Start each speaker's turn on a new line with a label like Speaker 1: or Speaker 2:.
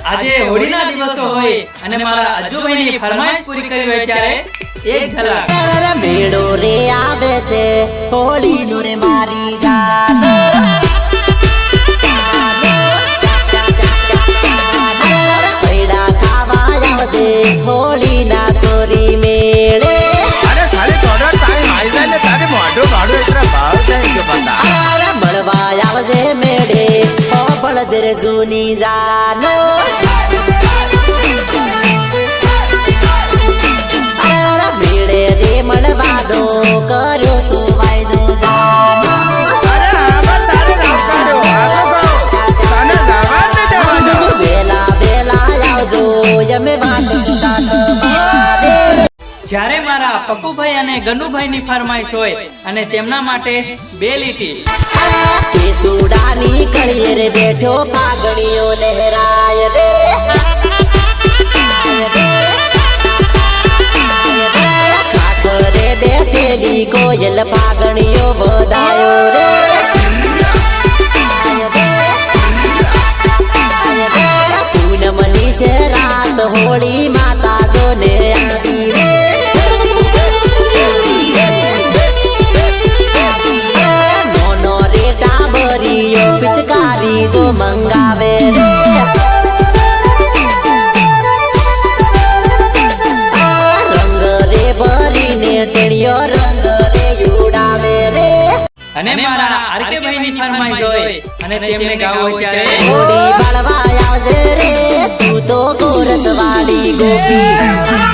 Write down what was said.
Speaker 1: આજે હોળીના દિવસો હોય અને મારા અજ્જુભાઈની ફરમાઈશ પૂરી કરી હોય ત્યારે એક ઝલક
Speaker 2: મેળો રે આવે છે હોળી નો રે મારી જાન પૈડા ખાવા આવજે હોળી ના ચોરી મેળે
Speaker 3: અરે ખાલી થોડો ટાઈમ આવી જાય ને તારે મોઢું ભાડું એટલા ભાવ જાય કે બતા
Speaker 2: મળવા આવજે મેળે ઓ બળજર જૂની જાનો મેળે રે મળવાનો કર્યો તો વાયદો જાનો
Speaker 3: અરે હા બસ તારે નામ કાઢો તને જવા દે જવાનો
Speaker 2: વેલા વેલા આવજો અમે વાતો મારે
Speaker 1: જ્યારે મારા પપ્પુભાઈ અને ગનુભાઈની ફરમાઈશ હોય અને તેમના માટે બે લીટી
Speaker 2: સુડાની કળીએ રે બેઠો પાઘડીઓ લહેરાય રે ખાખરે બેઠેલી કોયલ પાઘડીઓ બધાયો રે પૂનમની છે રાત હોળી માતા જોને આવી રે પિચકારી જો મંગાવે રે રંગ રે ભરીને ટેણીયો રંગ રે ઉડાવે રે
Speaker 1: અને મારા આરકેભાઈની ફરમાઈશ હોય અને તેમને ગાવું હોય ત્યારે
Speaker 2: હોળી બાળવા આવજે રે તું તો ગોરસ વાળી ગોપી